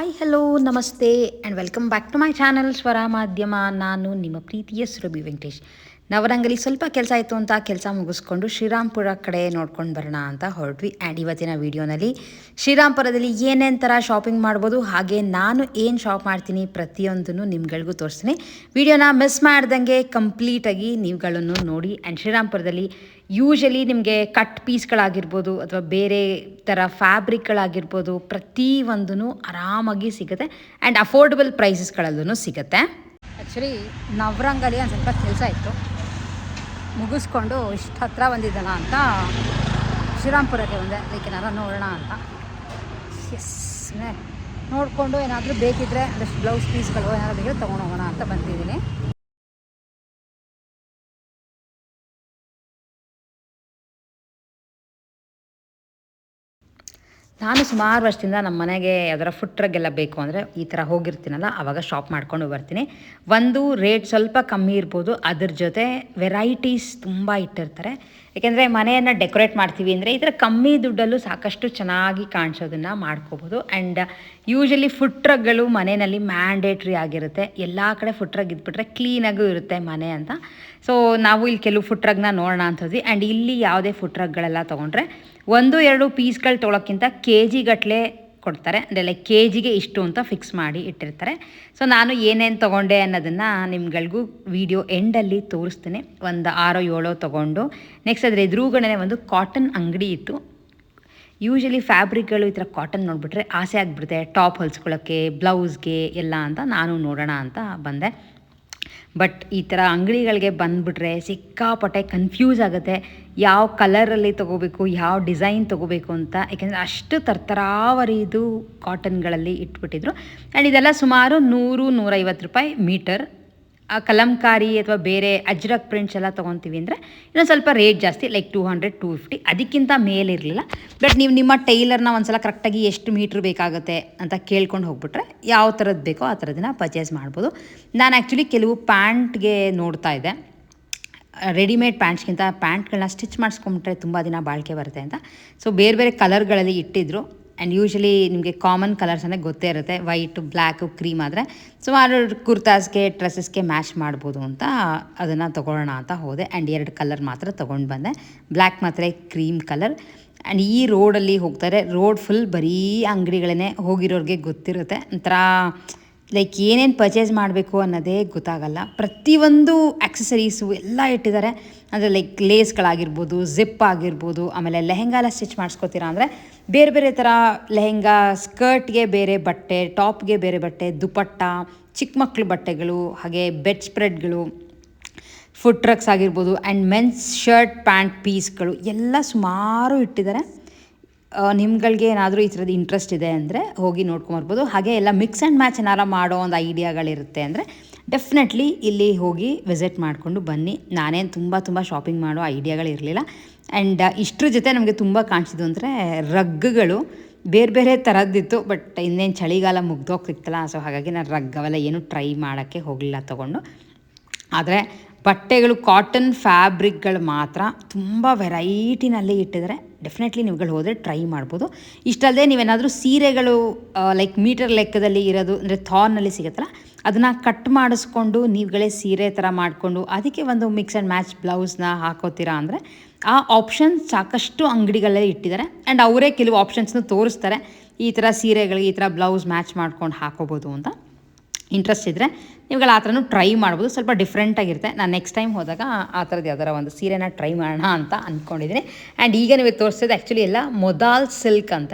Hi hello ನಮಸ್ತೆ and welcome back to my channel Swara Madhyama. ನಾನು ನಿಮ್ಮ ಪ್ರೀತಿಯ ಸುರಭಿ ವೆಂಕಟೇಶ್. ನವರಂಗಲಿ ಸ್ವಲ್ಪ ಕೆಲಸ ಆಯಿತು ಅಂತ ಕೆಲಸ ಮುಗಿಸ್ಕೊಂಡು ಶ್ರೀರಾಮ್ಪುರ ಕಡೆ ನೋಡ್ಕೊಂಡು ಬರೋಣ ಅಂತ ಹೊರಟ್ವಿ. ಆ್ಯಂಡ್ ಇವತ್ತಿನ ವೀಡಿಯೋನಲ್ಲಿ ಶ್ರೀರಾಮ್ಪುರದಲ್ಲಿ ಏನೇನು ಥರ ಶಾಪಿಂಗ್ ಮಾಡ್ಬೋದು, ಹಾಗೆ ನಾನು ಏನು ಶಾಪ್ ಮಾಡ್ತೀನಿ ಪ್ರತಿಯೊಂದನ್ನು ನಿಮ್ಗಳಿಗೂ ತೋರಿಸ್ತೀನಿ. ವೀಡಿಯೋನ ಮಿಸ್ ಮಾಡ್ದಂಗೆ ಕಂಪ್ಲೀಟಾಗಿ ನೀವುಗಳನ್ನು ನೋಡಿ. ಆ್ಯಂಡ್ ಶ್ರೀರಾಮ್ಪುರದಲ್ಲಿ ಯೂಶಲಿ ನಿಮಗೆ ಕಟ್ ಪೀಸ್ಗಳಾಗಿರ್ಬೋದು ಅಥವಾ ಬೇರೆ ಥರ ಫ್ಯಾಬ್ರಿಕ್ಗಳಾಗಿರ್ಬೋದು ಪ್ರತಿಯೊಂದೂ ಆರಾಮಾಗಿ ಸಿಗುತ್ತೆ ಆ್ಯಂಡ್ ಅಫೋರ್ಡಬಲ್ ಪ್ರೈಸಸ್ಗಳಲ್ಲೂ ಸಿಗುತ್ತೆ. ಆ್ಯಕ್ಚುಲಿ ನವರಂಗಲಿ ಒಂದು ಸ್ವಲ್ಪ ಕೆಲಸ ಇತ್ತು, ಮುಗಿಸ್ಕೊಂಡು ಇಷ್ಟು ಹತ್ರ ಬಂದಿದ್ದಲ್ಲ ಅಂತ ಶ್ರೀರಾಮ್ಪುರಕ್ಕೆ ಬಂದೆ. ಲೈಕ್ ಏನಾರು ನೋಡೋಣ ಅಂತ. ಎಸ್, ನೋಡಿಕೊಂಡು ಏನಾದರೂ ಬೇಕಿದ್ದರೆ ಒಂದಷ್ಟು ಬ್ಲೌಸ್ ಪೀಸ್ಗಳು ಏನಾದರೂ ಬೇಕಿದ್ರೆ ತೊಗೊಂಡು ಹೋಗೋಣ ಅಂತ ಬಂದಿದ್ದೀನಿ. ನಾನು ಸುಮಾರು ವರ್ಷದಿಂದ ನಮ್ಮ ಮನೆಗೆ ಯಾವ್ದಾರ ಫುಡ್ ಟ್ರಕ್ಗೆಲ್ಲ ಬೇಕು ಅಂದರೆ ಈ ಥರ ಹೋಗಿರ್ತೀನಲ್ಲ, ಆವಾಗ ಶಾಪ್ ಮಾಡ್ಕೊಂಡು ಬರ್ತೀನಿ. ಒಂದು ರೇಟ್ ಸ್ವಲ್ಪ ಕಮ್ಮಿ ಇರ್ಬೋದು, ಅದ್ರ ಜೊತೆ ವೆರೈಟೀಸ್ ತುಂಬ ಇಟ್ಟಿರ್ತಾರೆ. ಏಕೆಂದರೆ ಮನೆಯನ್ನು ಡೆಕೋರೇಟ್ ಮಾಡ್ತೀವಿ ಅಂದರೆ ಈ ಥರ ಕಮ್ಮಿ ದುಡ್ಡಲ್ಲೂ ಸಾಕಷ್ಟು ಚೆನ್ನಾಗಿ ಕಾಣಿಸೋದನ್ನು ಮಾಡ್ಕೋಬೋದು. ಆ್ಯಂಡ್ ಯೂಶಲಿ ಫುಡ್ ಟ್ರಕ್ಗಳು ಮನೆಯಲ್ಲಿ ಮ್ಯಾಂಡೇಟ್ರಿ ಆಗಿರುತ್ತೆ. ಎಲ್ಲ ಕಡೆ ಫುಡ್ ಟ್ರಕ್ ಇದ್ಬಿಟ್ರೆ ಕ್ಲೀನಾಗೂ ಇರುತ್ತೆ ಮನೆ ಅಂತ. ಸೊ ನಾವು ಇಲ್ಲಿ ಕೆಲವು ಫುಡ್ ಟ್ರಕ್ನ ನೋಡೋಣ ಅಂತ ಹೋದ್ವಿ. ಆ್ಯಂಡ್ ಇಲ್ಲಿ ಯಾವುದೇ ಫುಡ್ ಟ್ರಕ್ಗಳೆಲ್ಲ ತೊಗೊಂಡ್ರೆ 1-2 ಪೀಸ್ಗಳು ತೊಗೊಳಕ್ಕಿಂತ ಕೆ ಜಿ ಗಟ್ಟಲೆ ಕೊಡ್ತಾರೆ. ಅಂದರೆ ಲೈಕ್ ಕೆ ಜಿಗೆ ಇಷ್ಟು ಅಂತ ಫಿಕ್ಸ್ ಮಾಡಿ ಇಟ್ಟಿರ್ತಾರೆ. ಸೊ ನಾನು ಏನೇನು ತೊಗೊಂಡೆ ಅನ್ನೋದನ್ನು ನಿಮ್ಗಳಿಗೂ ವಿಡಿಯೋ ಎಂಡಲ್ಲಿ ತೋರಿಸ್ತೀನಿ. ಒಂದು 6-7 ತೊಗೊಂಡು ನೆಕ್ಸ್ಟ್ ಅದ್ರ ಎದುರುಗಡೆ ಒಂದು ಕಾಟನ್ ಅಂಗಡಿ ಇತ್ತು. ಯೂಶಲಿ ಫ್ಯಾಬ್ರಿಕ್ಗಳು ಈ ಥರ ಕಾಟನ್ ನೋಡಿಬಿಟ್ರೆ ಆಸೆ ಆಗಿಬಿಡುತ್ತೆ ಟಾಪ್ ಹೊಲ್ಸ್ಕೊಳ್ಳೋಕ್ಕೆ, ಬ್ಲೌಸ್ಗೆ ಎಲ್ಲ ಅಂತ ನಾನು ನೋಡೋಣ ಅಂತ ಬಂದೆ. ಬಟ್ ಈ ಥರ ಅಂಗಡಿಗಳಿಗೆ ಬಂದುಬಿಟ್ರೆ ಸಿಕ್ಕಾಪಟ್ಟೆ ಕನ್ಫ್ಯೂಸ್ ಆಗುತ್ತೆ, ಯಾವ ಕಲರಲ್ಲಿ ತೊಗೋಬೇಕು, ಯಾವ ಡಿಸೈನ್ ತೊಗೋಬೇಕು ಅಂತ. ಯಾಕೆಂದರೆ ಅಷ್ಟು ತರ್ತರಾವರಿದು ಕಾಟನ್ಗಳಲ್ಲಿ ಇಟ್ಬಿಟ್ಟಿದ್ರು. ಆ್ಯಂಡ್ ಇದೆಲ್ಲ ಸುಮಾರು 100-150 ರೂಪಾಯಿ ಮೀಟರ್. ಕಲಂಕಾರಿ ಅಥವಾ ಬೇರೆ ಅಜ್ರಕ್ ಪ್ರಿಂಟ್ಸ್ ಎಲ್ಲ ತೊಗೊತೀವಿ ಅಂದರೆ ಇನ್ನೊಂದು ಸ್ವಲ್ಪ ರೇಟ್ ಜಾಸ್ತಿ, ಲೈಕ್ 200-250, ಅದಕ್ಕಿಂತ ಮೇಲಿರಲಿಲ್ಲ. ಬಟ್ ನೀವು ನಿಮ್ಮ ಟೈಲರ್ನ ಒಂದು ಸಲ ಕರೆಕ್ಟಾಗಿ ಎಷ್ಟು ಮೀಟ್ರ್ ಬೇಕಾಗುತ್ತೆ ಅಂತ ಕೇಳ್ಕೊಂಡು ಹೋಗ್ಬಿಟ್ರೆ ಯಾವ ಥರದ್ದು ಬೇಕೋ ಆ ಥರದನ್ನ ಪರ್ಚೇಸ್ ಮಾಡ್ಬೋದು. ನಾನು ಆ್ಯಕ್ಚುಲಿ ಕೆಲವು ಪ್ಯಾಂಟ್ಗೆ ನೋಡ್ತಾ ಇದ್ದೆ, ರೆಡಿಮೇಡ್ ಪ್ಯಾಂಟ್ಸ್ಗಿಂತ ಪ್ಯಾಂಟ್ಗಳನ್ನ ಸ್ಟಿಚ್ ಮಾಡಿಸ್ಕೊಂಬಿಟ್ರೆ ತುಂಬ ದಿನ ಬಾಳಿಕೆ ಬರುತ್ತೆ ಅಂತ. ಸೊ ಬೇರೆ ಬೇರೆ ಕಲರ್ಗಳಲ್ಲಿ ಇಟ್ಟಿದ್ರು. ಆ್ಯಂಡ್ ಯೂಶಲಿ ನಿಮಗೆ ಕಾಮನ್ ಕಲರ್ಸ್ ಅಂದರೆ ಗೊತ್ತೇ ಇರುತ್ತೆ, ವೈಟು, ಬ್ಲ್ಯಾಕು, ಕ್ರೀಮ್ ಆದರೆ ಸುಮಾರು ಕುರ್ತಾಸ್ಗೆ, ಡ್ರೆಸ್ಸಸ್ಗೆ ಮ್ಯಾಚ್ ಮಾಡ್ಬೋದು ಅಂತ ಅದನ್ನು ತೊಗೊಳ್ಳೋಣ ಅಂತ ಹೋದೆ. ಆ್ಯಂಡ್ 2 ಕಲರ್ ಮಾತ್ರ ತೊಗೊಂಡು ಬಂದೆ, ಬ್ಲ್ಯಾಕ್ ಮತ್ತು ಕ್ರೀಮ್ ಕಲರ್. ಆ್ಯಂಡ್ ಈ ರೋಡಲ್ಲಿ ಹೋಗ್ತಾರೆ, ರೋಡ್ ಫುಲ್ ಬರೀ ಅಂಗಡಿಗಳೇ, ಹೋಗಿರೋರಿಗೆ ಗೊತ್ತಿರುತ್ತೆ. ಒಂಥರ ಲೈಕ್ ಏನೇನು ಪರ್ಚೇಸ್ ಮಾಡಬೇಕು ಅನ್ನೋದೇ ಗೊತ್ತಾಗಲ್ಲ. ಪ್ರತಿಯೊಂದು ಆಕ್ಸೆಸರೀಸು ಎಲ್ಲ ಇಟ್ಟಿದ್ದಾರೆ. ಅಂದರೆ ಲೈಕ್ ಲೇಸ್ಗಳಾಗಿರ್ಬೋದು, ಜಿಪ್ ಆಗಿರ್ಬೋದು, ಆಮೇಲೆ ಲೆಹೆಂಗಾ ಎಲ್ಲ ಸ್ಟಿಚ್ ಮಾಡಿಸ್ಕೋತೀರಾ ಅಂದರೆ ಬೇರೆ ಬೇರೆ ಥರ ಲೆಹೆಂಗಾ, ಸ್ಕರ್ಟ್ಗೆ ಬೇರೆ ಬಟ್ಟೆ, ಟಾಪ್ಗೆ ಬೇರೆ ಬಟ್ಟೆ, ದುಪಟ್ಟ, ಚಿಕ್ಕ ಮಕ್ಕಳು ಬಟ್ಟೆಗಳು, ಹಾಗೆ ಬೆಡ್ ಸ್ಪ್ರೆಡ್ಗಳು, ಫುಡ್ ಟ್ರಕ್ಸ್ ಆಗಿರ್ಬೋದು, ಆ್ಯಂಡ್ ಮೆನ್ಸ್ ಶರ್ಟ್ ಪ್ಯಾಂಟ್ ಪೀಸ್ಗಳು ಎಲ್ಲ ಸುಮಾರು ಇಟ್ಟಿದ್ದಾರೆ. ನಿಮ್ಗಳಿಗೆ ಏನಾದರೂ ಈ ಥರದ್ದು ಇಂಟ್ರೆಸ್ಟ್ ಇದೆ ಅಂದರೆ ಹೋಗಿ ನೋಡ್ಕೊಂಬರ್ಬೋದು. ಹಾಗೆ ಎಲ್ಲ ಮಿಕ್ಸ್ ಆ್ಯಂಡ್ ಮ್ಯಾಚ್ ಏನಾರ ಮಾಡೋ ಒಂದು ಐಡಿಯಾಗಳಿರುತ್ತೆ ಅಂದರೆ ಡೆಫಿನೆಟ್ಲಿ ಇಲ್ಲಿ ಹೋಗಿ ವಿಸಿಟ್ ಮಾಡಿಕೊಂಡು ಬನ್ನಿ. ನಾನೇನು ತುಂಬ ಶಾಪಿಂಗ್ ಮಾಡೋ ಐಡಿಯಾಗಳಿರಲಿಲ್ಲ. ಆ್ಯಂಡ್ ಇಷ್ಟ್ರ ಜೊತೆ ನಮಗೆ ತುಂಬ ಕಾಣಿಸಿದ್ದು ಅಂದರೆ ರಗ್ಗಳು ಬೇರೆ ಬೇರೆ ಥರದ್ದಿತ್ತು. ಬಟ್ ಇನ್ನೇನು ಚಳಿಗಾಲ ಮುಗ್ದೋಗ್ತಿತ್ತಲ್ಲ, ಸೊ ಹಾಗಾಗಿ ನಾನು ರಗ್ ಅವೆಲ್ಲ ಏನೂ ಟ್ರೈ ಮಾಡೋಕ್ಕೆ ಹೋಗಲಿಲ್ಲ ತೊಗೊಂಡು. ಆದರೆ ಬಟ್ಟೆಗಳು, ಕಾಟನ್ ಫ್ಯಾಬ್ರಿಕ್ಗಳು ಮಾತ್ರ ತುಂಬ ವೆರೈಟಿನಲ್ಲಿ ಇಟ್ಟಿದ್ದಾರೆ. ಡೆಫಿನೆಟ್ಲಿ ನೀವುಗಳು ಹೋದರೆ ಟ್ರೈ ಮಾಡ್ಬೋದು. ಇಷ್ಟಲ್ಲದೆ ನೀವೇನಾದರೂ ಸೀರೆಗಳು ಲೈಕ್ ಮೀಟರ್ ಲೆಕ್ಕದಲ್ಲಿ ಇರೋದು ಅಂದರೆ ಥಾರ್ನಲ್ಲಿ ಸಿಗುತ್ತಲ್ಲ, ಅದನ್ನು ಕಟ್ ಮಾಡಿಸ್ಕೊಂಡು ನೀವುಗಳೇ ಸೀರೆ ಥರ ಮಾಡಿಕೊಂಡು ಅದಕ್ಕೆ ಒಂದು ಮಿಕ್ಸ್ ಆ್ಯಂಡ್ ಮ್ಯಾಚ್ ಬ್ಲೌಸ್ನ ಹಾಕೋತೀರಾ ಅಂದರೆ ಆ ಆಪ್ಷನ್ ಸಾಕಷ್ಟು ಅಂಗಡಿಗಳಲ್ಲೇ ಇಟ್ಟಿದ್ದಾರೆ. ಆ್ಯಂಡ್ ಅವರೇ ಕೆಲವು ಆಪ್ಷನ್ಸ್ನ ತೋರಿಸ್ತಾರೆ, ಈ ಥರ ಸೀರೆಗಳಿಗೆ ಈ ಥರ ಬ್ಲೌಸ್ ಮ್ಯಾಚ್ ಮಾಡ್ಕೊಂಡು ಹಾಕೋಬೋದು ಅಂತ. ಇಂಟ್ರೆಸ್ಟ್ ಇದ್ದರೆ ನೀವುಗಳು ಆ ಥರನೂ ಟ್ರೈ ಮಾಡ್ಬೋದು. ಸ್ವಲ್ಪ ಡಿಫ್ರೆಂಟಾಗಿರುತ್ತೆ. ನಾನು ನೆಕ್ಸ್ಟ್ ಟೈಮ್ ಹೋದಾಗ ಆ ಥರದ್ದು ಯಾವ್ದಾರ ಒಂದು ಸೀರೆನ ಟ್ರೈ ಮಾಡೋಣ ಅಂತ ಅಂದ್ಕೊಂಡಿದ್ದೀನಿ. ಆ್ಯಂಡ್ ಈಗ ನೀವು ತೋರಿಸೋದು ಆ್ಯಕ್ಚುಲಿ ಎಲ್ಲ ಮೊದಾಲ್ ಸಿಲ್ಕ್ ಅಂತ.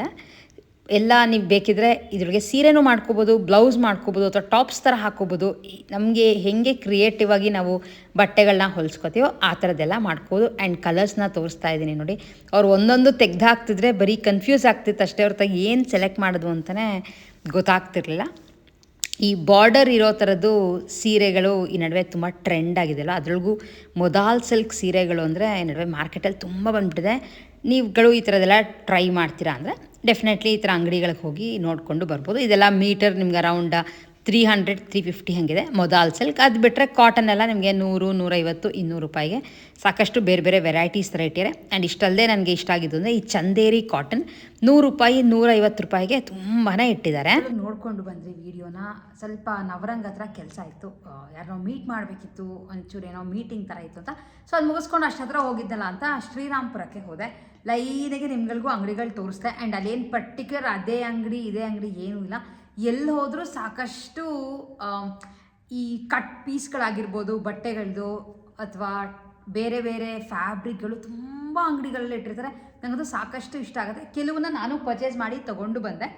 ಎಲ್ಲ ನೀವು ಬೇಕಿದ್ರೆ ಇದ್ರೊಳಗೆ ಸೀರೆನೂ ಮಾಡ್ಕೋಬೋದು, ಬ್ಲೌಸ್ ಮಾಡ್ಕೋಬೋದು, ಅಥವಾ ಟಾಪ್ಸ್ ಥರ ಹಾಕೋಬೋದು. ನಮಗೆ ಹೇಗೆ ಕ್ರಿಯೇಟಿವ್ ಆಗಿ ನಾವು ಬಟ್ಟೆಗಳನ್ನ ಹೊಲಿಸ್ಕೋತೀವೋ ಆ ಥರದ್ದೆಲ್ಲ ಮಾಡ್ಕೋಬೋದು. ಆ್ಯಂಡ್ ಕಲರ್ಸ್ನ ತೋರಿಸ್ತಾ ಇದ್ದೀನಿ ನೋಡಿ. ಅವ್ರು ಒಂದೊಂದು ತೆಗ್ದು ಹಾಕ್ತಿದ್ರೆ ಬರೀ ಕನ್ಫ್ಯೂಸ್ ಆಗ್ತಿತ್ತು ಅಷ್ಟೇ, ಅವ್ರ ತಾಗ ಏನು ಸೆಲೆಕ್ಟ್ ಮಾಡೋದು ಅಂತಲೇ ಗೊತ್ತಾಗ್ತಿರ್ಲಿಲ್ಲ. ಈ ಬಾರ್ಡರ್ ಇರೋ ಥರದ್ದು ಸೀರೆಗಳು ಈ ನಡುವೆ ತುಂಬ ಟ್ರೆಂಡ್ ಆಗಿದೆಯಲ್ಲ, ಅದರೊಳಗೂ ಮೊದಾಲ್ ಸಿಲ್ಕ್ ಸೀರೆಗಳು ಅಂದರೆ ಈ ನಡುವೆ ಮಾರ್ಕೆಟಲ್ಲಿ ತುಂಬ ಬಂದುಬಿಟ್ಟಿದೆ. ನೀವುಗಳು ಈ ಥರದ್ದೆಲ್ಲ ಟ್ರೈ ಮಾಡ್ತೀರಾ ಅಂದರೆ ಡೆಫಿನೆಟ್ಲಿ ಈ ಥರ ಅಂಗಡಿಗಳಿಗೆ ಹೋಗಿ ನೋಡಿಕೊಂಡು ಬರ್ಬೋದು. ಇದೆಲ್ಲ ಮೀಟರ್ ನಿಮ್ಗೆ ಅರೌಂಡ್ 300 350 ಹಾಗಿದೆ ಮೊದಾಲ್ ಸಿಲ್ಕ್. ಅದು ಬಿಟ್ಟರೆ ಕಾಟನ್ ಎಲ್ಲ ನಿಮಗೆ 100 150 200 ರೂಪಾಯಿಗೆ ಸಾಕಷ್ಟು ಬೇರೆ ಬೇರೆ ವೆರೈಟೀಸ್ ಥರ ಇಟ್ಟಿದ್ದಾರೆ. ಆ್ಯಂಡ್ ಇಷ್ಟಲ್ಲದೆ ನನಗೆ ಇಷ್ಟ ಆಗಿದ್ದು ಅಂದರೆ ಈ ಚಂದೇರಿ ಕಾಟನ್ 100 ರೂಪಾಯಿ 150 ರೂಪಾಯಿಗೆ ತುಂಬಾ ಇಟ್ಟಿದ್ದಾರೆ. ನೋಡಿಕೊಂಡು ಬಂದ್ರಿ ವಿಡಿಯೋನ. ಸ್ವಲ್ಪ ನವರಂಗ್ ಹತ್ರ ಕೆಲಸ ಇತ್ತು, ಯಾರನ್ನೋ ಮೀಟ್ ಮಾಡಬೇಕಿತ್ತು, ಒಂಚೂರು ಏನೋ ಮೀಟಿಂಗ್ ಥರ ಇತ್ತು ಅಂತ. ಸೊ ಅದು ಮುಗಿಸ್ಕೊಂಡು ಅಷ್ಟು ಹತ್ರ ಹೋಗಿದ್ದಲ್ಲ ಅಂತ ಶ್ರೀರಾಮ್ಪುರಕ್ಕೆ ಹೋದೆ. ಲೈನಿಗೆ ನಿಮ್ಗಳಿಗೂ ಅಂಗಡಿಗಳು ತೋರಿಸ್ದೆ. ಆ್ಯಂಡ್ ಅಲ್ಲೇನು ಪರ್ಟಿಕ್ಯುಲರ್ ಅದೇ ಅಂಗಡಿ ಇದೇ ಅಂಗಡಿ ಏನೂ ಇಲ್ಲ. ಎಲ್ಲಿ ಹೋದರೂ ಸಾಕಷ್ಟು ಈ ಕಟ್ ಪೀಸ್ಗಳಾಗಿರ್ಬೋದು, ಬಟ್ಟೆಗಳದ್ದು ಅಥವಾ ಬೇರೆ ಬೇರೆ ಫ್ಯಾಬ್ರಿಕ್ಗಳು ತುಂಬ ಅಂಗಡಿಗಳಲ್ಲಿ ಇಟ್ಟಿರ್ತಾರೆ. ನನಗದು ಸಾಕಷ್ಟು ಇಷ್ಟ ಆಗುತ್ತೆ. ಕೆಲವನ್ನ ನಾನು ಪರ್ಚೇಸ್ ಮಾಡಿ ತೊಗೊಂಡು ಬಂದೆ.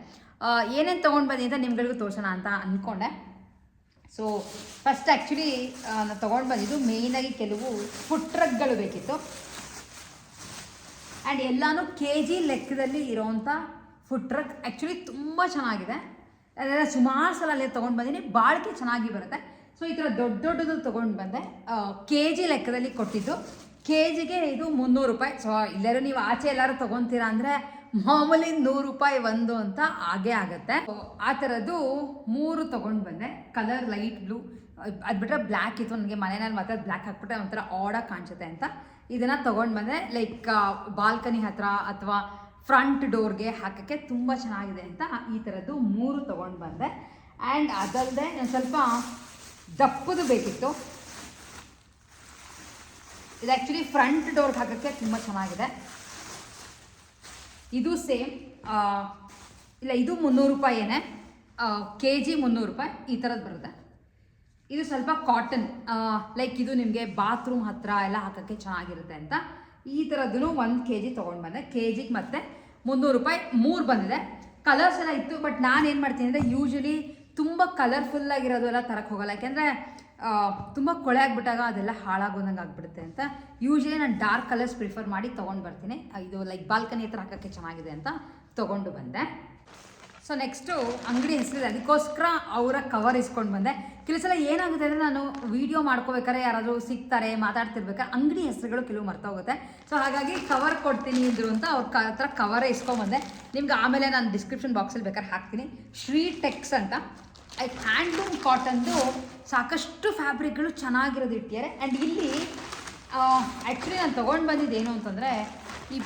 ಏನೇನು ತೊಗೊಂಡು ಬಂದಿ ಅಂತ ನಿಮ್ಗಳಿಗೂ ತೋರಿಸೋಣ ಅಂತ ಅಂದ್ಕೊಂಡೆ. ಸೊ ಫಸ್ಟ್ ಆ್ಯಕ್ಚುಲಿ ನಾನು ತೊಗೊಂಡು ಬಂದಿದ್ದು ಮೇಯ್ನಾಗಿ ಕೆಲವು ಫುಡ್ ಟ್ರಕ್ಗಳು ಬೇಕಿತ್ತು. ಆ್ಯಂಡ್ ಎಲ್ಲನೂ KG ಲೆಕ್ಕದಲ್ಲಿ ಇರೋವಂಥ ಫುಡ್ ಟ್ರಕ್. ಆ್ಯಕ್ಚುಲಿ ತುಂಬ ಚೆನ್ನಾಗಿದೆ. ಅದೆಲ್ಲ ಸುಮಾರು ಸಲ ಅಲ್ಲೇ ತೊಗೊಂಡು ಬಂದೀನಿ, ಬಾಳಿಕೆ ಚೆನ್ನಾಗಿ ಬರುತ್ತೆ. ಸೊ ಈ ಥರ ದೊಡ್ಡ ದೊಡ್ಡದು ತೊಗೊಂಡು ಬಂದೆ. KG ಲೆಕ್ಕದಲ್ಲಿ ಕೊಟ್ಟಿದ್ದು. KGಗೆ ಇದು 300 ರೂಪಾಯಿ. ಸೊ ಎಲ್ಲರೂ ನೀವು ಆಚೆ ಎಲ್ಲರೂ ತೊಗೊತೀರಾ ಅಂದರೆ ಮಾಮೂಲಿ 100 ರೂಪಾಯಿ ಒಂದು ಅಂತ ಹಾಗೇ ಆಗುತ್ತೆ. ಆ ಥರದ್ದು 3 ತೊಗೊಂಡು ಬಂದೆ. ಕಲರ್ ಲೈಟ್ ಬ್ಲೂ, ಅದು ಬಿಟ್ಟರೆ ಬ್ಲ್ಯಾಕ್ ಇತ್ತು. ನನಗೆ ಮನೆಯಲ್ಲಿ ಮಾತ್ರ ಬ್ಲ್ಯಾಕ್ ಹಾಕ್ಬಿಟ್ರೆ ಒಂಥರ ಆಡಾಗಿ ಕಾಣಿಸುತ್ತೆ ಅಂತ ಇದನ್ನು ತೊಗೊಂಡು ಬಂದೆ. ಲೈಕ್ ಬಾಲ್ಕನಿ ಹತ್ರ ಅಥವಾ ಫ್ರಂಟ್ ಡೋರ್ಗೆ ಹಾಕೋಕ್ಕೆ ತುಂಬ ಚೆನ್ನಾಗಿದೆ ಅಂತ ಈ ಥರದ್ದು 3 ತೊಗೊಂಡು ಬಂದೆ. ಆ್ಯಂಡ್ ಅದಲ್ಲದೆ ಒಂದು ಸ್ವಲ್ಪ ದಪ್ಪದು ಬೇಕಿತ್ತು. ಇದು ಆ್ಯಕ್ಚುಲಿ ಫ್ರಂಟ್ ಡೋರ್ಗೆ ಹಾಕೋಕ್ಕೆ ತುಂಬ ಚೆನ್ನಾಗಿದೆ. ಇದು ಸೇಮ್ ಇಲ್ಲ, ಇದು 300 ರೂಪಾಯಿಯೇ. KG 300 ರೂಪಾಯಿ ಈ ಥರದ್ದು ಬರುತ್ತೆ. ಇದು ಸ್ವಲ್ಪ ಕಾಟನ್, ಲೈಕ್ ಇದು ನಿಮಗೆ ಬಾತ್ರೂಮ್ ಹತ್ರ ಎಲ್ಲ ಹಾಕೋಕ್ಕೆ ಚೆನ್ನಾಗಿರುತ್ತೆ ಅಂತ ಈ ಥರದ್ದು 1 kg ತೊಗೊಂಡು ಬಂದೆ. KGಗೆ ಮತ್ತೆ 300 ರೂಪಾಯಿ 3 ಬಂದಿದೆ. ಕಲರ್ಸ್ ಎಲ್ಲ ಇತ್ತು, ಬಟ್ ನಾನು ಏನು ಮಾಡ್ತೀನಿ ಅಂದರೆ ಯೂಶ್ವಲಿ ತುಂಬ ಕಲರ್ಫುಲ್ಲಾಗಿರೋದು ಎಲ್ಲ ತರಕ್ಕೆ ಹೋಗಲ್ಲ. ಯಾಕೆಂದರೆ ತುಂಬ ಕೊಳೆ ಆಗಿಬಿಟ್ಟಾಗ ಅದೆಲ್ಲ ಹಾಳಾಗೋದಂಗೆ ಆಗಿಬಿಡುತ್ತೆ ಅಂತ ಯೂಶ್ವಲಿ ನಾನು ಡಾರ್ಕ್ ಕಲರ್ಸ್ ಪ್ರಿಫರ್ ಮಾಡಿ ತೊಗೊಂಡು ಬರ್ತೀನಿ. ಇದು ಲೈಕ್ ಬಾಲ್ಕನಿ ಹತ್ರ ಹಾಕೋಕ್ಕೆ ಚೆನ್ನಾಗಿದೆ ಅಂತ ತೊಗೊಂಡು ಬಂದೆ. ಸೊ ನೆಕ್ಸ್ಟು ಅಂಗಡಿ ಹೆಸರಿದೆ, ಅದಕ್ಕೋಸ್ಕರ ಅವರ ಕವರ್ ಇಸ್ಕೊಂಡು ಬಂದೆ. ಕೆಲವು ಸಲ ಏನಾಗುತ್ತೆ ಅಂದರೆ ನಾನು ವೀಡಿಯೋ ಮಾಡ್ಕೋಬೇಕಾದ್ರೆ ಯಾರಾದರೂ ಸಿಗ್ತಾರೆ, ಮಾತಾಡ್ತಿರ್ಬೇಕಾದ್ರೆ ಅಂಗಡಿ ಹೆಸರುಗಳು ಕೆಲವು ಮರ್ತೋಗುತ್ತೆ. ಸೊ ಹಾಗಾಗಿ ಕವರ್ ಕೊಡ್ತೀನಿ ಇದ್ರು ಅಂತ ಅವ್ರ ಹತ್ರ ಕವರೇ ಇಸ್ಕೊಂಬಂದೆ. ನಿಮ್ಗೆ ಆಮೇಲೆ ನಾನು ಡಿಸ್ಕ್ರಿಪ್ಷನ್ ಬಾಕ್ಸಲ್ಲಿ ಬೇಕಾದ್ರೆ ಹಾಕ್ತೀನಿ. ಶ್ರೀ ಟೆಕ್ಸ್ ಅಂತ ಹ್ಯಾಂಡ್ಲೂಮ್ ಕಾಟನ್ದು ಸಾಕಷ್ಟು ಫ್ಯಾಬ್ರಿಕ್ಗಳು ಚೆನ್ನಾಗಿರೋದು ಇಟ್ಟಿದ್ದಾರೆ. ಆ್ಯಂಡ್ ಇಲ್ಲಿ ಆ್ಯಕ್ಚುಲಿ ನಾನು ತೊಗೊಂಡು ಬಂದಿದ್ದು ಏನು ಅಂತಂದರೆ, ಈ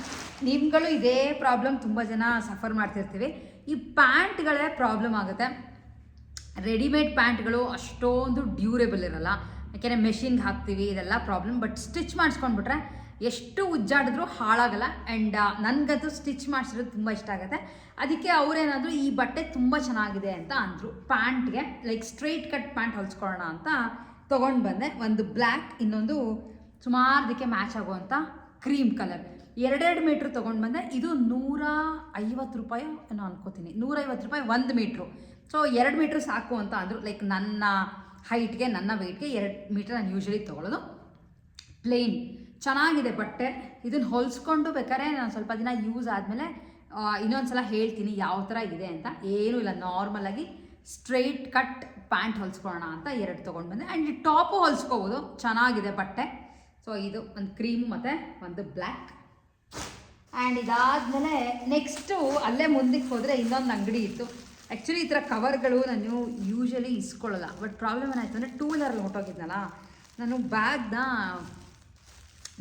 ನಿಮ್ಗಳು ಇದೇ ಪ್ರಾಬ್ಲಮ್ ತುಂಬ ಜನ ಸಫರ್ ಮಾಡ್ತಿರ್ತೀವಿ. ಈ ಪ್ಯಾಂಟ್ಗಳೇ ಪ್ರಾಬ್ಲಮ್ ಆಗುತ್ತೆ. ರೆಡಿಮೇಡ್ ಪ್ಯಾಂಟ್ಗಳು ಅಷ್ಟೊಂದು ಡ್ಯೂರೇಬಲ್ ಇರೋಲ್ಲ, ಯಾಕೆಂದರೆ ಮೆಷಿನ್ಗೆ ಹಾಕ್ತೀವಿ, ಇದೆಲ್ಲ ಪ್ರಾಬ್ಲಮ್. ಬಟ್ ಸ್ಟಿಚ್ ಮಾಡಿಸ್ಕೊಂಡ್ಬಿಟ್ರೆ ಎಷ್ಟು ಉಜ್ಜಾಡಿದ್ರೂ ಹಾಳಾಗಲ್ಲ. ಆ್ಯಂಡ್ ನನಗದು ಸ್ಟಿಚ್ ಮಾಡಿಸಿರೋದು ತುಂಬ ಇಷ್ಟ ಆಗುತ್ತೆ. ಅದಕ್ಕೆ ಅವರೇನಾದರೂ ಈ ಬಟ್ಟೆ ತುಂಬ ಚೆನ್ನಾಗಿದೆ ಅಂತ ಅಂದರು. ಪ್ಯಾಂಟ್ಗೆ ಲೈಕ್ ಸ್ಟ್ರೈಟ್ ಕಟ್ ಪ್ಯಾಂಟ್ ಹೊಲಿಸ್ಕೊಳ್ಳೋಣ ಅಂತ ತೊಗೊಂಡು ಬಂದೆ. ಒಂದು ಬ್ಲ್ಯಾಕ್, ಇನ್ನೊಂದು ಸುಮಾರದಕ್ಕೆ ಮ್ಯಾಚ್ ಆಗುವಂಥ ಕ್ರೀಮ್ ಕಲರ್. 2 ಮೀಟ್ರ್ ತೊಗೊಂಡು ಬಂದೆ. ಇದು 150 ರೂಪಾಯಿ ಏನೋ ಅನ್ಕೋತೀನಿ, 150 ರೂಪಾಯಿ 1 ಮೀಟ್ರು. ಸೊ 2 ಮೀಟ್ರ್ ಸಾಕು ಅಂತ ಅಂದರು. ಲೈಕ್ ನನ್ನ ಹೈಟ್ಗೆ ನನ್ನ ವೆಯ್ಟ್ಗೆ 2 ಮೀಟ್ರ್ ನಾನು ಯೂಶ್ವಲಿ ತೊಗೊಳ್ಳೋದು. ಪ್ಲೇನ್ ಚೆನ್ನಾಗಿದೆ ಬಟ್ಟೆ. ಇದನ್ನು ಹೊಲಿಸ್ಕೊಂಡು ಬೇಕಾದ್ರೆ ನಾನು ಸ್ವಲ್ಪ ದಿನ ಯೂಸ್ ಆದಮೇಲೆ ಇನ್ನೊಂದು ಸಲ ಹೇಳ್ತೀನಿ ಯಾವ ಥರ ಇದೆ ಅಂತ. ಏನೂ ಇಲ್ಲ, ನಾರ್ಮಲಾಗಿ ಸ್ಟ್ರೈಟ್ ಕಟ್ ಪ್ಯಾಂಟ್ ಹೊಲಿಸ್ಕೊಳ್ಳೋಣ ಅಂತ 2 ತೊಗೊಂಡು ಬಂದೆ. ಆ್ಯಂಡ್ ಈ ಟಾಪು ಹೊಲಿಸ್ಕೋಬೋದು, ಚೆನ್ನಾಗಿದೆ ಬಟ್ಟೆ. ಸೊ ಇದು ಒಂದು ಕ್ರೀಮ್ ಮತ್ತು ಒಂದು ಬ್ಲ್ಯಾಕ್. ಆ್ಯಂಡ್ ಇದಾದಮೇಲೆ ನೆಕ್ಸ್ಟು ಅಲ್ಲೇ ಮುಂದಕ್ಕೆ ಹೋದರೆ ಇನ್ನೊಂದು ಅಂಗಡಿ ಇತ್ತು. ಆ್ಯಕ್ಚುಲಿ ಈ ಥರ ಕವರ್ಗಳು ನಾನು ಯೂಶ್ವಲಿ ಇಸ್ಕೊಳ್ಳೋಲ್ಲ. ಬಟ್ ಪ್ರಾಬ್ಲಮ್ ಏನಾಯಿತು ಅಂದರೆ 2 ವೀಲರಲ್ಲಿ ಹೊಟ್ಟೋಗಿದ್ನಲ್ಲ, ನಾನು ಬ್ಯಾಗ್ನ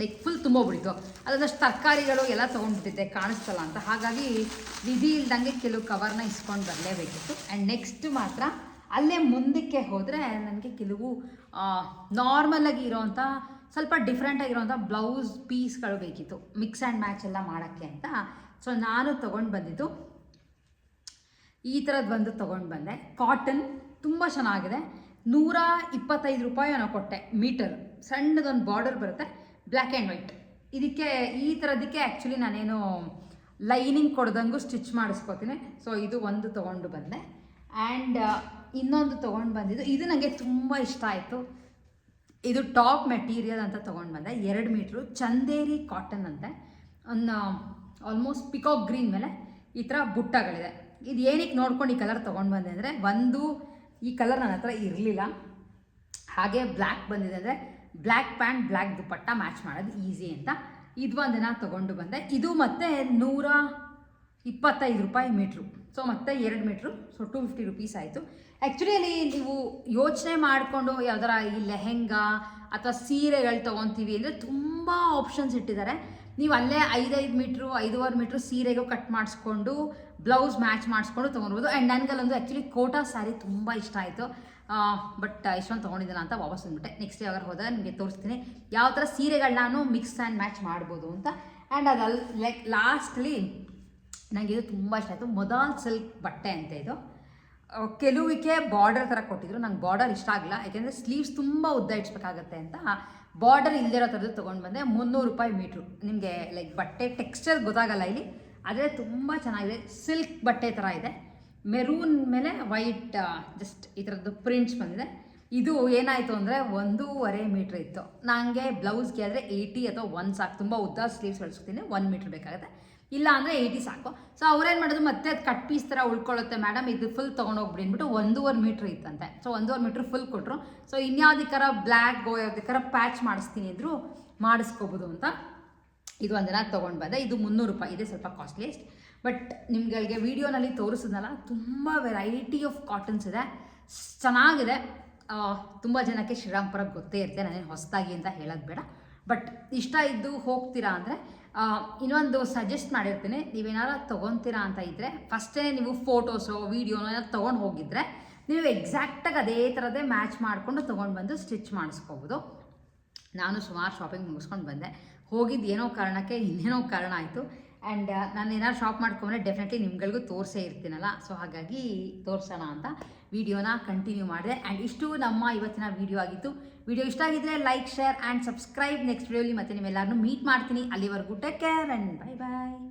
ಲೈಕ್ ಫುಲ್ ತುಂಬೋಗ್ಬಿಟ್ಟಿತ್ತು. ಅದೊಂದಷ್ಟು ತರಕಾರಿಗಳು ಎಲ್ಲ ತೊಗೊಂಡ್ಬಿಟ್ಟಿದ್ದೆ, ಕಾಣಿಸ್ತಲ್ಲ ಅಂತ. ಹಾಗಾಗಿ ವಿಧಿ ಇಲ್ದಂಗೆ ಕೆಲವು ಕವರ್ನ ಇಸ್ಕೊಂಡು ಬರಲೇಬೇಕಿತ್ತು. ಆ್ಯಂಡ್ ನೆಕ್ಸ್ಟ್ ಮಾತ್ರ ಅಲ್ಲೇ ಮುಂದಕ್ಕೆ ಹೋದರೆ ನನಗೆ ಕೆಲವು ನಾರ್ಮಲಾಗಿ ಇರೋವಂಥ ಸ್ವಲ್ಪ ಡಿಫ್ರೆಂಟಾಗಿರೋವಂಥ ಬ್ಲೌಸ್ ಪೀಸ್ಗಳು ಬೇಕಿತ್ತು, ಮಿಕ್ಸ್ ಆ್ಯಂಡ್ ಮ್ಯಾಚ್ ಎಲ್ಲ ಮಾಡೋಕ್ಕೆ ಅಂತ. ಸೊ ನಾನು ತೊಗೊಂಡು ಬಂದಿದ್ದು ಈ ಥರದ್ದು ಒಂದು ತೊಗೊಂಡು ಬಂದೆ. ಕಾಟನ್ ತುಂಬ ಚೆನ್ನಾಗಿದೆ. 125 ರೂಪಾಯಿ ನಾನು ಕೊಟ್ಟೆ ಮೀಟರ್. ಸಣ್ಣದೊಂದು ಬಾರ್ಡರ್ ಬರುತ್ತೆ, ಬ್ಲ್ಯಾಕ್ ಆ್ಯಂಡ್ ವೈಟ್. ಇದಕ್ಕೆ ಈ ಥರದಕ್ಕೆ ಆ್ಯಕ್ಚುಲಿ ನಾನೇನು ಲೈನಿಂಗ್ ಕೊಡ್ದಂಗೂ ಸ್ಟಿಚ್ ಮಾಡಿಸ್ಕೋತೀನಿ. ಸೊ ಇದು ಒಂದು ತೊಗೊಂಡು ಬಂದೆ. ಆ್ಯಂಡ್ ಇನ್ನೊಂದು ತೊಗೊಂಡು ಬಂದಿದ್ದು, ಇದು ನನಗೆ ತುಂಬ ಇಷ್ಟ ಆಯಿತು. ಇದು ಟಾಪ್ ಮೆಟೀರಿಯಲ್ ಅಂತ ತೊಗೊಂಡು ಬಂದೆ. 2 ಮೀಟ್ರು ಚಂದೇರಿ ಕಾಟನ್ ಅಂತೆ. ಒಂದು ಆಲ್ಮೋಸ್ಟ್ ಪಿಕಾಕ್ ಗ್ರೀನ್ ಮೇಲೆ ಈ ಥರ ಬುಟ್ಟಗಳಿದೆ. ಇದು ಏನಕ್ಕೆ ನೋಡ್ಕೊಂಡು ಈ ಕಲರ್ ತೊಗೊಂಡು ಬಂದೆ ಅಂದರೆ, ಒಂದು ಈ ಕಲರ್ ನನ್ನ ಹತ್ರ ಇರಲಿಲ್ಲ, ಹಾಗೆ ಬ್ಲ್ಯಾಕ್ ಬಂದಿದೆ ಅಂದರೆ ಬ್ಲ್ಯಾಕ್ ಪ್ಯಾಂಟ್ ಬ್ಲ್ಯಾಕ್ ದುಪ್ಪಟ್ಟ ಮ್ಯಾಚ್ ಮಾಡೋದು ಈಸಿ ಅಂತ ಇದು ಒಂದನ್ನು ತೊಗೊಂಡು ಬಂದೆ. ಇದು ಮತ್ತು 125 ರೂಪಾಯಿ ಮೀಟ್ರು. ಸೊ ಮತ್ತೆ 2 ಮೀಟ್ರು, ಸೊ 250 ರುಪೀಸ್ ಆಯಿತು. ಆ್ಯಕ್ಚುಲಿ ಅಲ್ಲಿ ನೀವು ಯೋಚನೆ ಮಾಡಿಕೊಂಡು ಯಾವ್ದಾರ ಈ ಲೆಹೆಂಗಾ ಅಥವಾ ಸೀರೆಗಳು ತೊಗೊತೀವಿ ಅಂದರೆ ತುಂಬ ಆಪ್ಷನ್ಸ್ ಇಟ್ಟಿದ್ದಾರೆ. ನೀವು ಅಲ್ಲೇ 5 ಮೀಟ್ರು 5.5 ಮೀಟ್ರು ಸೀರೆಗೂ ಕಟ್ ಮಾಡಿಸ್ಕೊಂಡು ಬ್ಲೌಸ್ ಮ್ಯಾಚ್ ಮಾಡಿಸ್ಕೊಂಡು ತೊಗೊಳ್ಬೋದು. ಆ್ಯಂಡ್ ನನಗಲ್ಲೊಂದು ಆ್ಯಕ್ಚುಲಿ ಕೋಟಾ ಸ್ಯಾರಿ ತುಂಬ ಇಷ್ಟ ಆಯಿತು. ಬಟ್ ಇಷ್ಟೊಂದು ತೊಗೊಂಡಿದ್ದಾನ ಅಂತ ವಾಪಸ್ ಬಂದ್ಬಿಟ್ಟೆ. ನೆಕ್ಸ್ಟ್ ಯಾವಾಗ ಹೋದಾಗ ನಿಮಗೆ ತೋರಿಸ್ತೀನಿ ಯಾವ ಥರ ಸೀರೆಗಳನ್ನ ನಾನು ಮಿಕ್ಸ್ ಆ್ಯಂಡ್ ಮ್ಯಾಚ್ ಮಾಡ್ಬೋದು ಅಂತ. ಆ್ಯಂಡ್ ಅದಲ್ಲ ಲೈಕ್ ಲಾಸ್ಟ್ಲಿ ನನಗೆ ಇದು ತುಂಬ ಇಷ್ಟ ಆಯಿತು. ಮೊದಲ್ ಸಿಲ್ಕ್ ಬಟ್ಟೆ ಅಂತ ಇದು. ಕೆಲವಕ್ಕೆ ಬಾರ್ಡರ್ ಥರ ಕೊಟ್ಟಿದ್ರು, ನಂಗೆ ಬಾರ್ಡರ್ ಇಷ್ಟ ಆಗಲ್ಲ, ಯಾಕೆಂದರೆ ಸ್ಲೀವ್ಸ್ ತುಂಬ ಉದ್ದ ಇಡ್ಸ್ಬೇಕಾಗತ್ತೆ ಅಂತ ಬಾರ್ಡರ್ ಇಲ್ಲದಿರೋ ಥರದ್ದು ತೊಗೊಂಡು ಬಂದೆ. 300 ರೂಪಾಯಿ ಮೀಟ್ರು. ನಿಮಗೆ ಲೈಕ್ ಬಟ್ಟೆ ಟೆಕ್ಸ್ಚರ್ ಗೊತ್ತಾಗಲ್ಲ ಇಲ್ಲಿ, ಆದರೆ ತುಂಬ ಚೆನ್ನಾಗಿದೆ. ಸಿಲ್ಕ್ ಬಟ್ಟೆ ಥರ ಇದೆ, ಮೆರೂನ್ ಮೇಲೆ ವೈಟ್ ಜಸ್ಟ್ ಈ ಥರದ್ದು ಪ್ರಿಂಟ್ಸ್ ಬಂದಿದೆ. ಇದು ಏನಾಯಿತು ಅಂದರೆ 1.5 ಮೀಟ್ರ್ ಇತ್ತು. ನನಗೆ ಬ್ಲೌಸ್ಗೆ ಆದರೆ 80 ಅಥವಾ 1 ಸಾಕು. ತುಂಬ ಉದ್ದ ಸ್ಲೀವ್ಸ್ ಹೊಲಿಸ್ತೀನಿ, 1 ಮೀಟ್ರ್ ಬೇಕಾಗುತ್ತೆ, ಇಲ್ಲ ಅಂದರೆ 80 ಸಾಕು. ಸೊ ಅವ್ರೇನು ಮಾಡೋದು, ಮತ್ತೆ ಅದು ಕಟ್ ಪೀಸ್ ಥರ ಉಳ್ಕೊಳ್ಳುತ್ತೆ ಮೇಡಮ್, ಇದು ಫುಲ್ ತೊಗೊಂಡೋಗ್ಬಿಡಿ ಅಂದ್ಬಿಟ್ಟು 1.5 ಮೀಟ್ರ್ ಇತ್ತಂತೆ. ಸೊ 1.5 ಮೀಟ್ರ್ ಫುಲ್ ಕೊಟ್ಟರು. ಸೊ ಇನ್ಯಾವುದಕ್ಕಾರ ಬ್ಲ್ಯಾಕ್ ಯಾವುದಕ್ಕಾರ ಪ್ಯಾಚ್ ಮಾಡಿಸ್ತೀನಿ ಅಂದರು, ಮಾಡಿಸ್ಕೋಬೋದು ಅಂತ ಇದು ಒಂದಿನ ತೊಗೊಂಡು ಬಂದೆ. ಇದು 300 ರೂಪಾಯಿ ಇದೆ, ಸ್ವಲ್ಪ ಕಾಸ್ಟ್ಲಿಯೆಸ್ಟ್. ಬಟ್ ನಿಮ್ಗಳಿಗೆ ವೀಡಿಯೋನಲ್ಲಿ ತೋರಿಸಿದ್ನಲ್ಲ, ತುಂಬ ವೆರೈಟಿ ಆಫ್ ಕಾಟನ್ಸ್ ಇದೆ, ಚೆನ್ನಾಗಿದೆ. ತುಂಬ ಜನಕ್ಕೆ ಶ್ರೀರಾಮ್ಪುರ ಗೊತ್ತೇ ಇರುತ್ತೆ, ನಾನೇನು ಹೊಸದಾಗಿ ಅಂತ ಹೇಳೋದು ಬೇಡ. ಬಟ್ ಇಷ್ಟ ಇದ್ದು ಹೋಗ್ತೀರಾ ಅಂದರೆ ಇನ್ನೊಂದು ಸಜೆಸ್ಟ್ ಮಾಡಿರ್ತೀನಿ, ನೀವೇನಾರು ತೊಗೊತೀರಾ ಅಂತ ಇದ್ದರೆ ಫಸ್ಟೇ ನೀವು ಫೋಟೋಸೋ ವೀಡಿಯೋನೋ ಏನಾದ್ರು ತೊಗೊಂಡು ಹೋಗಿದ್ರೆ ನೀವು ಎಕ್ಸಾಕ್ಟಾಗಿ ಅದೇ ಥರದೇ ಮ್ಯಾಚ್ ಮಾಡಿಕೊಂಡು ತೊಗೊಂಡು ಬಂದು ಸ್ಟಿಚ್ ಮಾಡಿಸ್ಕೋಬೋದು. ನಾನು ಸುಮಾರು ಶಾಪಿಂಗ್ ಮುಗಿಸ್ಕೊಂಡು ಬಂದೆ. ಹೋಗಿದ್ದು ಏನೋ ಕಾರಣಕ್ಕೆ ಇನ್ನೇನೋ ಕಾರಣ ಆಯಿತು. ಆ್ಯಂಡ್ ನಾನು ಏನಾದ್ರು ಶಾಪ್ ಮಾಡ್ಕೊಂಡ್ರೆ ಡೆಫಿನೆಟ್ಲಿ ನಿಮ್ಗಳಿಗೂ ತೋರಿಸೇ ಇರ್ತೀನಲ್ಲ, ಸೊ ಹಾಗಾಗಿ ತೋರಿಸೋಣ ಅಂತ ವಿಡಿಯೋನ ಕಂಟಿನ್ಯೂ ಮಾಡಿದೆ. ಆ್ಯಂಡ್ ಇಷ್ಟು ನಮ್ಮ ಇವತ್ತಿನ ವಿಡಿಯೋ ಆಗಿತ್ತು. ವಿಡಿಯೋ ಇಷ್ಟ ಆಗಿದ್ರೆ like, share and subscribe. Next ವಿಡಿಯೋಲಿ ಮತ್ತೆ ನಿಮ್ಮೆಲ್ಲರನ್ನೂ ಮೀಟ್ ಮಾಡ್ತೀನಿ. ಅಲ್ಲಿವರೆಗೂ take care and bye bye.